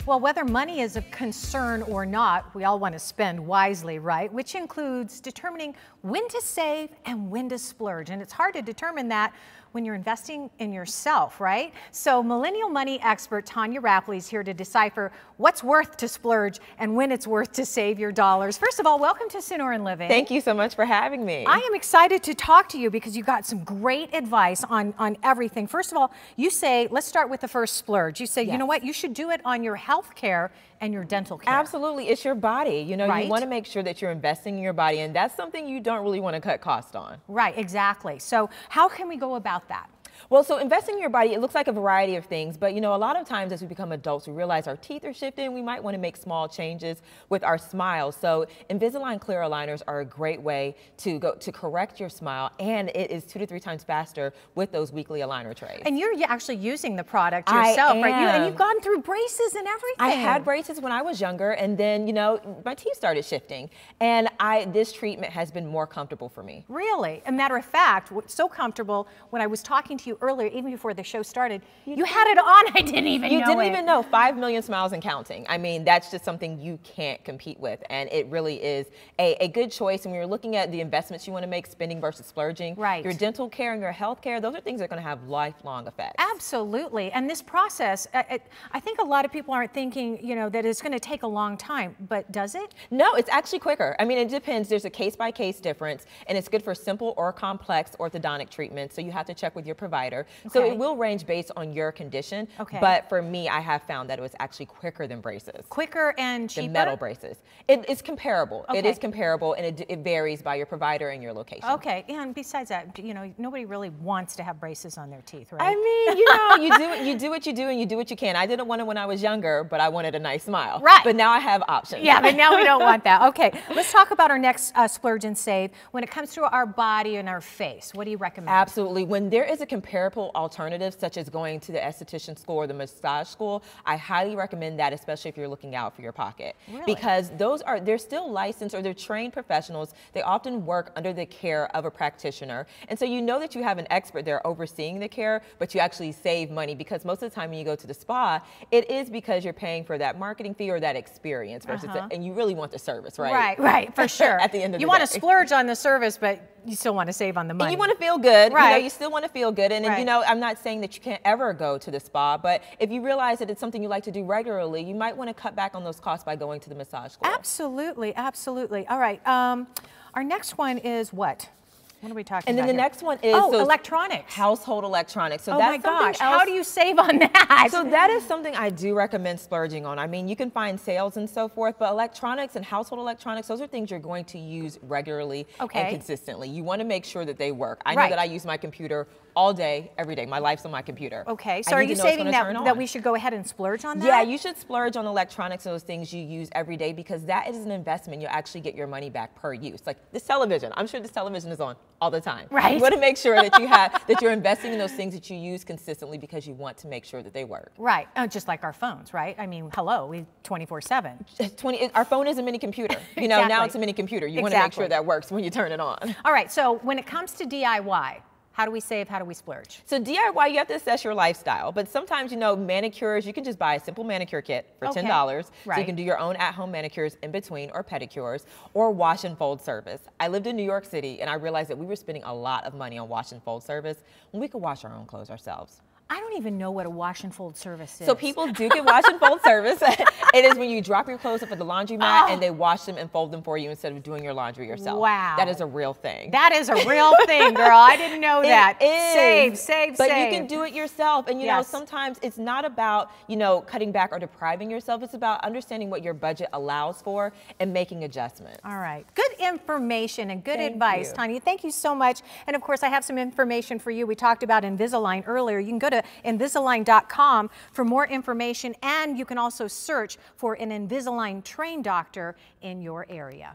Well, whether money is a concern or not, we all want to spend wisely, right? Which includes determining when to save and when to splurge. And it's hard to determine that when you're investing in yourself, right? So millennial money expert Tanya Rapley is here to decipher what's worth to splurge and when it's worth to save your dollars. First of all, welcome to Sonoran Living. Thank you so much for having me. I am excited to talk to you because you got some great advice on everything. First of all, you say, let's start with the first splurge. You say, Yes. You know what, you should do it on your health care and your dental care. Absolutely, it's your body. You know, Right. you want to make sure that you're investing in your body, and that's something you don't really want to cut cost on. Right, exactly. So how can we go about that? Well, so investing in your body, it looks like a variety of things, but you know, a lot of times as we become adults, we realize our teeth are shifting. We might want to make small changes with our smile. So Invisalign clear aligners are a great way to correct your smile, and it is 2 to 3 times faster with those weekly aligner trays. And you're actually using the product yourself, right? And you've gone through braces and everything. I had braces when I was younger, and then, you know, my teeth started shifting, and this treatment has been more comfortable for me. Really? A matter of fact, so comfortable, when I was talking to you earlier, even before the show started, you had it on, I didn't even know You didn't even know. 5 million smiles and counting. I mean, that's just something you can't compete with, and it really is a good choice. And when you're looking at the investments you want to make, spending versus splurging, right. Your dental care and your health care, those are things that are going to have lifelong effects. Absolutely. And this process, I think a lot of people aren't thinking, you know, that it's going to take a long time, but does it? No, it's actually quicker. I mean, it depends. There's a case-by-case difference, and it's good for simple or complex orthodontic treatment, so you have to check with your provider. Okay. So it will range based on your condition, but for me, I have found that it was actually quicker than braces. Quicker and cheaper? The metal braces. It's comparable. Okay. It is comparable, and it varies by your provider and your location. Okay, and besides that, you know, nobody really wants to have braces on their teeth, right? I mean, you know, you do what you do, and you do what you can. I didn't want it when I was younger, but I wanted a nice smile. Right. But now I have options. Yeah, but now we don't want that. Okay, let's talk about our next splurge and save. When it comes to our body and our face, what do you recommend? Absolutely. When there is a comparable alternative, such as going to the esthetician school or the massage school, I highly recommend that, especially if you're looking out for your pocket. Really? Because they're still licensed, or they're trained professionals. They often work under the care of a practitioner. And so you know that you have an expert there overseeing the care, but you actually save money, because most of the time when you go to the spa, it is because you're paying for that marketing fee or that experience versus and you really want the service, right? Right, for sure. At the end of the day. You want to splurge on the service, but you still want to save on the money. And you want to feel good, right? You know, you still want to feel good, and you know, I'm not saying that you can't ever go to the spa, but if you realize that it's something you like to do regularly, you might want to cut back on those costs by going to the massage school. Absolutely, absolutely. All right, our next one is what? What are we talking about? And then the next one is electronics. Household electronics. So oh that's my gosh, else. how do you save on that? So that is something I do recommend splurging on. I mean, you can find sales and so forth, but electronics and household electronics, those are things you're going to use regularly and consistently. You want to make sure that they work. I know that I use my computer all day, every day. My life's on my computer. Okay, so are you saying that we should go ahead and splurge on that? Yeah, you should splurge on electronics, those things you use every day, because that is an investment. You'll actually get your money back per use. Like this television, I'm sure this television is on all the time. Right. You want to make sure that you have that you're investing in those things that you use consistently, because you want to make sure that they work. Right. Just like our phones, right? I mean, hello, we 24/7. Our phone is a mini computer. You know, now it's a mini computer. You want to make sure that works when you turn it on. All right. So when it comes to DIY, how do we save? How do we splurge? So DIY, you have to assess your lifestyle. But sometimes, you know, manicures, you can just buy a simple manicure kit for $10. So you can do your own at-home manicures in between, or pedicures, or wash and fold service. I lived in New York City, and I realized that we were spending a lot of money on wash and fold service when we could wash our own clothes ourselves. I don't even know what a wash and fold service is. So people do get wash and fold service. It is when you drop your clothes off at the laundromat and they wash them and fold them for you instead of doing your laundry yourself. Wow. That is a real thing. That is a real thing, girl. I didn't know that. It is. Save. But you can do it yourself. And you know, sometimes it's not about, you know, cutting back or depriving yourself. It's about understanding what your budget allows for and making adjustments. All right. Good information and good advice, Tanya. Thank you so much. And of course, I have some information for you. We talked about Invisalign earlier. You can go to Invisalign.com for more information, and you can also search for an Invisalign trained doctor in your area.